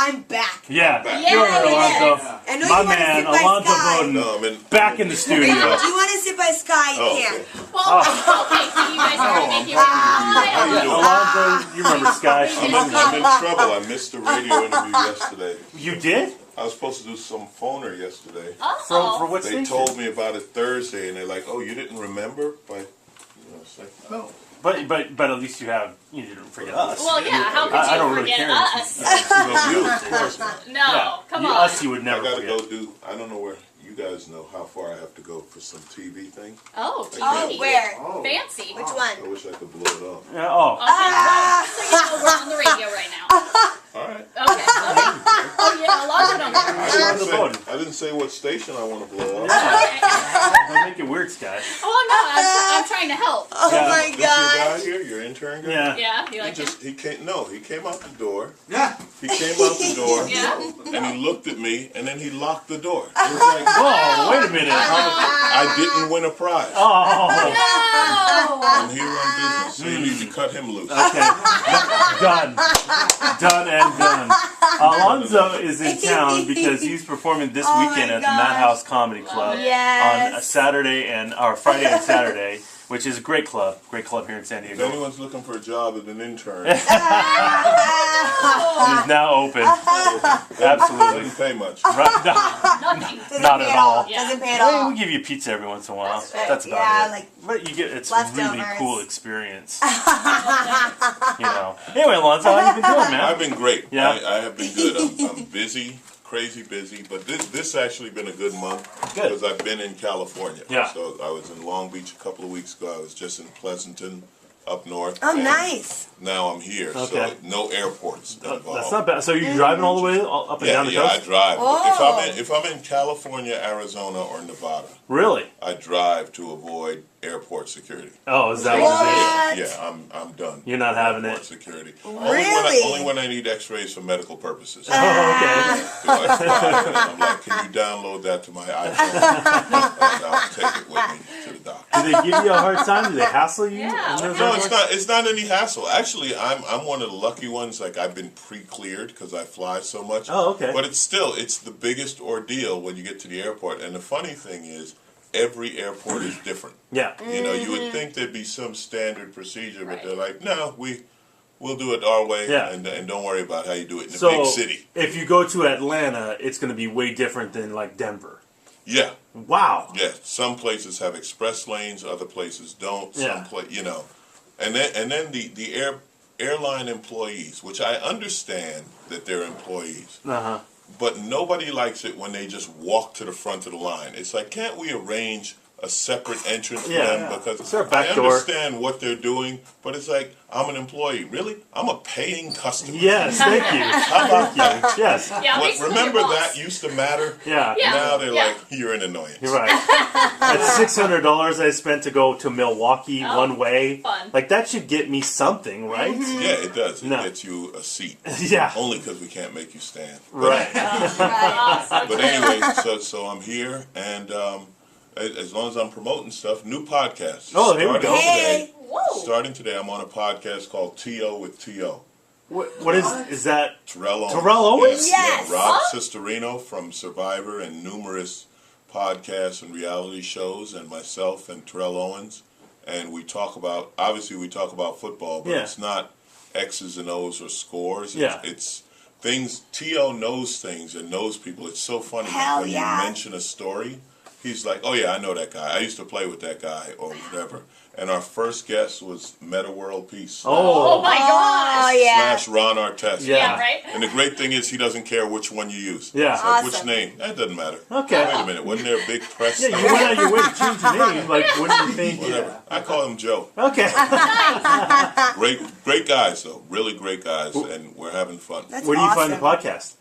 I'm back. Yeah. Alonzo. I know My you want to man, sit by Alonzo Sky. Bodden, No, I'm in. back in the studio. Do you want to sit by Sky? You can. Okay. Well, okay, so you guys are making How you doing? Alonzo, you remember Sky? I'm in trouble. I missed the radio interview yesterday. You did? I was supposed to do some phoner yesterday. For what They station? told me about it Thursday, and they're like, "Oh, you didn't remember?" But it's like, no. But at least you didn't forget us. Well, yeah, how could I you don't really forget care. us? You, of course not. No, come on. Us, you would I never gotta forget. go do. I don't know where. You guys know how far I have to go for some TV thing. Oh, Oh, TV. where? Fancy. Which I one? wish I could blow it off. Yeah, oh. Okay, so you know we're on the radio right now. All right. Okay. Oh, yeah, Alonzo don't care. I didn't say what station I want to blow off. Don't make it weird, Sky. Oh, no, I'm trying to help. Oh Yeah. my This your guy gosh. here, your intern guy? Yeah. Yeah, you He like just, it? he came, no, he came out the door. Yeah. He came out the door. Yeah. And he looked at me, and then he locked the door. It was like, Oh, wait a minute. I didn't win a prize. Oh. And he run business, so you need to cut him loose. Okay. Done. Done and done. Alonzo is in town because he's performing this Oh weekend my at the gosh. Madhouse Comedy Club Yes. on a Saturday or Friday and Saturday, which is a great club here in San If Diego. anyone's looking for a job as an intern, He's now open. Absolutely. doesn't pay much. Right, Nothing. Doesn't Not pay at all. Yeah. Doesn't pay at Well, all. we give you pizza every once in a while. That's right. That's about Yeah, it. like But you get it's a really leftovers. cool experience. Anyway, Alonzo, how you been doing, man? I've been great. Yeah. I have been good. I'm busy, crazy busy, but this actually been a good month Good. because I've been in California. Yeah. So I was in Long Beach a couple of weeks ago. I was just in Pleasanton up north. Oh, and nice. Now I'm here, Okay. so no airports involved. That's not bad. So you're driving all the way up and down the Yeah, I coast? drive. Oh. If I'm in California, Arizona, or Nevada, Really? I drive to avoid airport security. Oh, is that what it is? What? Yeah, I'm done. You're not having Airport it? security. Really? Only when I need X-rays for medical purposes. Oh, okay. I'm like, can you download that to my iPhone? And I'll take it with me to the doctor. Do they give you a hard time? Do they hassle you? Yeah. No, it's not any hassle. Actually, I'm one of the lucky ones. Like I've been pre-cleared because I fly so much. Oh, okay. But it's the biggest ordeal when you get to the airport. And the funny thing is, every airport is different. Yeah. You know, you would think there'd be some standard procedure, but they're like, no, we'll do it our way, Yeah. and don't worry about how you do it in a So big city. if you go to Atlanta, it's going to be way different than like Denver. Yeah, Wow. yeah. Some places have express lanes, other places don't. Yeah. And then the airline employees, which I understand that they're employees, Uh-huh. but nobody likes it when they just walk to the front of the line. It's like, can't we arrange a separate entrance for Yeah. them? Because Is there a back I door? understand what they're doing, but it's like, I'm an employee. Really? I'm a paying customer. Yes, thank you. How about that? Yes. Yeah, What, basically remember your boss. that used to matter? Yeah. Yeah. Now they're Yeah. like, you're an annoyance. You're right. That's $600 I spent to go to Milwaukee Oh, one way. fun. Like that should get me something, right? Yeah, it does. It No. gets you a seat. Yeah. Only because we can't make you stand. Right. Right. But anyway, so I'm here, and as long as I'm promoting stuff, new podcast. Oh, here we go. Hey. Whoa. Starting today, I'm on a podcast called T.O. with T.O. What is that? Terrell Owens. Terrell Owens? Yes. Yeah, Rob Sistorino from Survivor and numerous podcasts and reality shows, and myself and Terrell Owens. And we talk about football, but Yeah. it's not X's and O's or scores. Yeah. It's things. T.O. knows things and knows people. It's so funny Hell when yeah. you mention a story. He's like, oh yeah, I know that guy. I used to play with that guy or whatever. And our first guest was Meta World Peace. Oh my Oh, gosh. yeah. Slash Ron Artest. Yeah. Yeah, right? And the great thing is he doesn't care which one you use. Yeah. It's like, which Awesome. name? That doesn't matter. Okay. Wait a minute. Wasn't there a big press Yeah, thing? you went out of your way to change your name. Like, what do you think? Whatever. I call him Joe. Okay. Great guys, though. Really great guys. And we're having fun. That's Where do you awesome. find the podcast?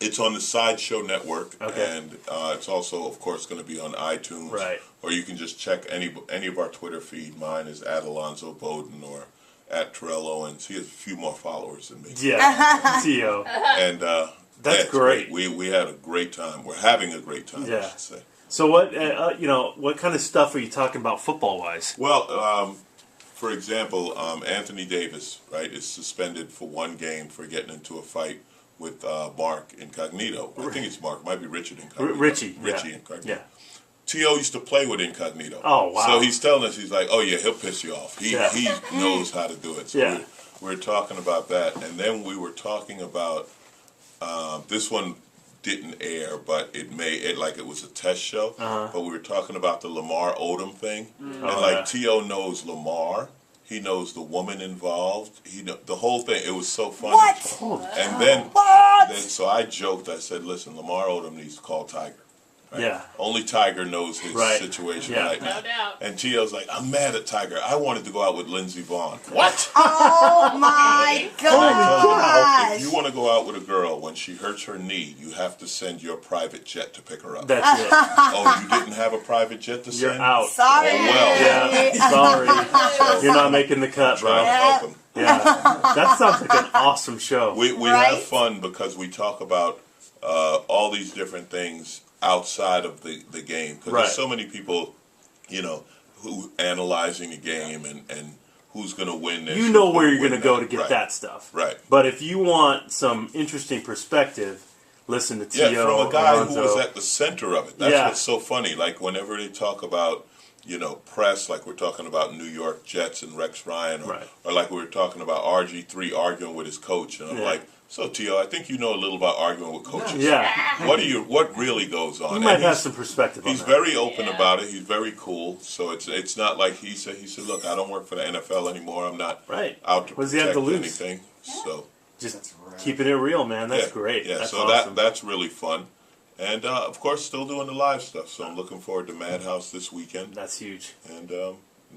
It's on the Sideshow Network. Okay. And it's also, of course, going to be on iTunes. Right. Or you can just check any of our Twitter feed. Mine is at Alonzo Bodden or at Terrell Owens. He has a few more followers than me. Yeah. T.O. And That's it's great. We had a great time. We're having a great time, I Yeah. should say. So what kind of stuff are you talking about football-wise? Well, for example, Anthony Davis, right, is suspended for one game for getting into a fight with Mark Incognito. I think it's Mark. It might be Richard Incognito. Richie. Richie Yeah. Incognito. Yeah. T.O. used to play with Incognito. Oh, wow. So he's telling us, he's like, oh, yeah, he'll piss you off. He knows how to do it. So Yeah. we're talking about that. And then we were talking about, this one didn't air, but it was a test show. But we were talking about the Lamar Odom thing. And like T.O. knows Lamar. He knows the woman involved. He know the whole thing. It was so funny. What? And then so I joked. I said, listen, Lamar Odom needs to call Tiger. Right? Yeah. Only Tiger knows his situation right now. No doubt. And T.O.'s like, I'm mad at Tiger. I wanted to go out with Lindsey Vonn. What? Oh my If gosh! you want to go out with a girl, when she hurts her knee, you have to send your private jet to pick her up. That's it. Oh, you didn't have a private jet to You're send? out. Sorry. Oh, well. Yeah. Sorry. You're not making the cut, bro. Trying to help him. Yeah. That sounds like an awesome show. We Right? have fun because we talk about all these different things outside of the game. Because there's so many people, who analyzing the game and who's going to win this. You know where you're going going to go to get that stuff. Right. But if you want some interesting perspective, listen to T.O. Yeah, from a guy Alonzo. who was at the center of it. That's Yeah. what's so funny. Like, whenever they talk about, press, like we're talking about New York Jets and Rex Ryan, or like we were talking about RG3 arguing with his coach. And I'm like, so, T.O., I think you know a little about arguing with coaches. Yeah. What really goes on? You might have some perspective on He's that. very open about it. He's very cool. So it's not like he said, look, I don't work for the NFL anymore. I'm not out to What does he have protect to lose? anything. So Just keeping it real, man. That's great. Yeah, That's so awesome. that's really fun. And, of course, still doing the live stuff. So I'm looking forward to Madhouse this weekend. That's huge. And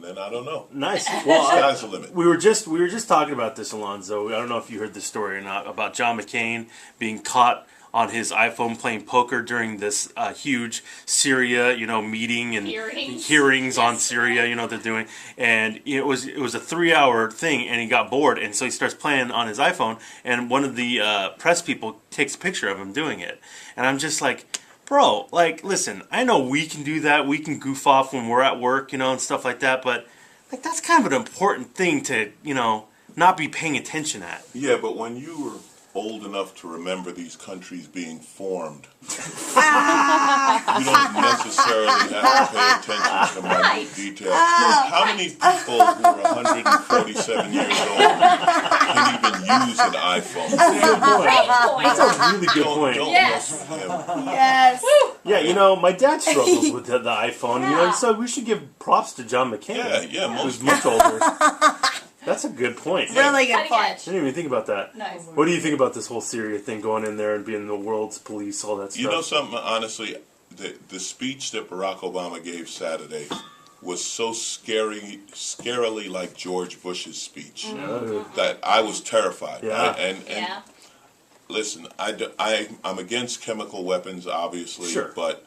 then I don't know. Nice. Well, Sky's the limit. we were just talking about this, Alonzo. I don't know if you heard the story or not about John McCain being caught on his iPhone playing poker during this huge Syria, meeting and hearings on Syria, they're doing, and it was a 3-hour thing, and he got bored, and so he starts playing on his iPhone, and one of the press people takes a picture of him doing it, and I'm just like, bro, like, listen, I know we can do that, we can goof off when we're at work, and stuff like that, but like that's kind of an important thing to, not be paying attention at. Yeah, but when you were old enough to remember these countries being formed, you don't necessarily have to pay attention to minute details. How many people who are 147 years old can even use an iPhone? That's a really good point. Don't Yes. mess with him. Yes. Yeah, my dad struggles with the iPhone, so we should give props to John McCain. Yeah, who's much older. That's a good point. Really good Cutting point. edge. I didn't even think about that. Nice. What do you think about this whole Syria thing, going in there and being the world's police, all that stuff? You know something, honestly, the speech that Barack Obama gave Saturday was so scarily like George Bush's speech that I was terrified. Yeah. And listen, I'm against chemical weapons, obviously, but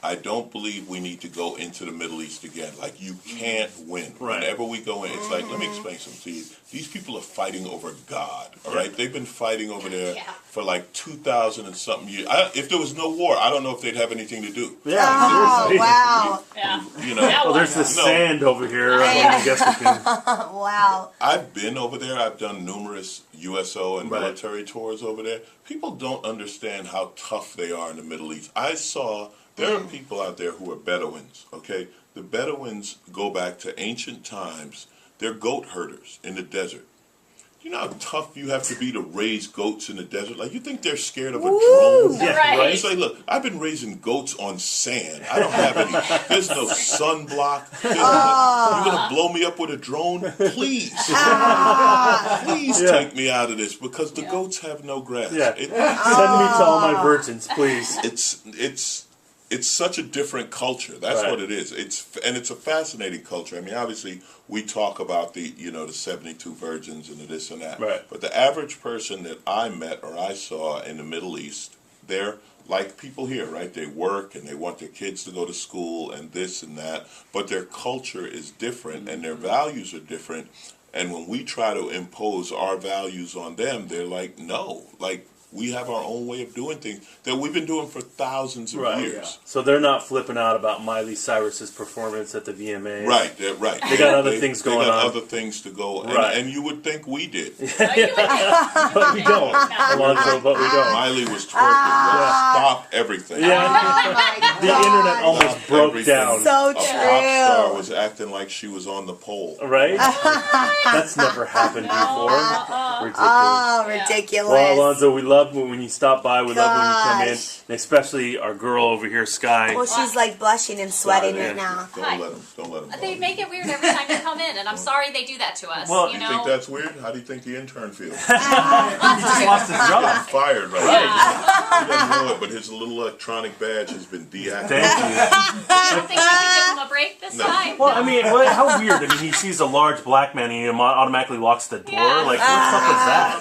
I don't believe we need to go into the Middle East again. Like, you can't win. Right. Whenever we go in, it's like, let me explain something to you. These people are fighting over God, all right? They've been fighting over there for like 2,000 and something years. If there was no war, I don't know if they'd have anything to do. Yeah, Oh, seriously. wow. Yeah. Well, there's the sand over here. I guess we can. Wow. I've been over there. I've done numerous USO and military tours over there. People don't understand how tough they are in the Middle East. I saw... There are people out there who are Bedouins, okay? The Bedouins go back to ancient times. They're goat herders in the desert. You know how tough you have to be to raise goats in the desert? Like, you think they're scared of a drone? Yeah, Right. It's like, look, I've been raising goats on sand. I don't have any. There's no sunblock. You're going to blow me up with a drone? Please. Please take me out of this, because the goats have no grass. Yeah. Send me to all my virgins, please. It's such a different culture. That's what it is. It's a fascinating culture. I mean, obviously, we talk about the 72 virgins and the this and that. Right. But the average person that I met or I saw in the Middle East, they're like people here, right? They work and they want their kids to go to school and this and that. But their culture is different and their values are different. And when we try to impose our values on them, they're like, no. Like, We have our own way of doing things that we've been doing for thousands of years. So they're not flipping out about Miley Cyrus's performance at the VMAs. Right. They got other things going on. They got other things to go. And you would think we did. But we don't, Alonzo. But we don't. Miley was twerking. Let's stop everything. Oh The internet almost broke Everything. down. So A pop true. star was acting like she was on the pole. Right? That's never happened before. Ridiculous. Oh, ridiculous. Well, Alonzo, we love when you stop by. We love when you come in. Gosh. And especially our girl over here, Sky. Well, she's like blushing and sweating Yeah, right now. Don't let them. They make it weird every time you come in, and I'm sorry they do that to us. Well, You you think know? that's weird? How do you think the intern feels? He just lost his He's job. fired right now. He doesn't know it, but his little electronic badge has been deactivated. Thank you. I don't think we can give him a break this time. Well, I mean, how weird. I mean, he sees a large black man and he automatically locks the door. Yeah. Like, what's up with that?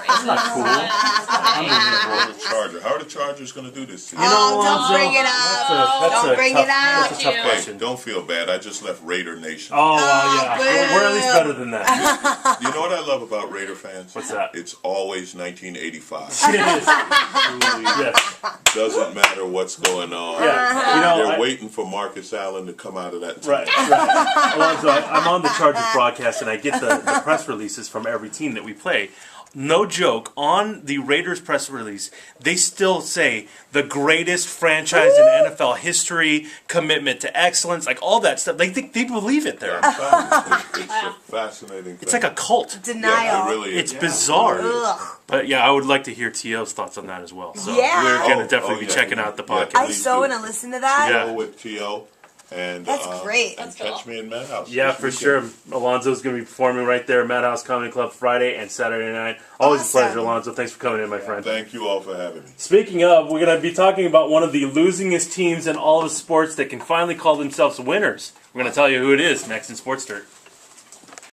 That's not cool. the Charger. How are the Chargers going to do this to you? You know, Oh, don't Alonzo, bring it up. Don't bring it up. That's a tough Hey, question. don't feel bad. I just left Raider Nation. Oh, well, yeah. boo. We're at least better than that. You know what I love about Raider fans? What's that? It's always 1985. It is. Yes. Doesn't matter what's going on. Yeah. You know, They're waiting for Marcus Allen to come out of that team. Right. Alonzo, I'm on the Chargers broadcast, and I get the press releases from every team that we play. No joke, on the Raiders press release, they still say the greatest franchise in NFL history, commitment to excellence, like all that stuff. They believe it there. It's a fascinating thing. It's like a cult. Denial. Yeah, it really is. It's bizarre. Ugh. But yeah, I would like to hear T.O.'s thoughts on that as well. So Yeah. we're going to Oh, definitely be yeah. checking out the Yeah. podcast. I so want to listen to that. Yeah. Go with T.O. And, That's great. And That's catch cool. me in Madhouse. Yeah, this for weekend. sure. Alonzo's going to be performing right there at Madhouse Comedy Club Friday and Saturday night. Always Awesome. a pleasure, Alonzo. Thanks for coming in, my friend. Thank you all for having me. Speaking of, we're going to be talking about one of the losingest teams in all of sports that can finally call themselves winners. We're going to tell you who it is next in Sports Dirt.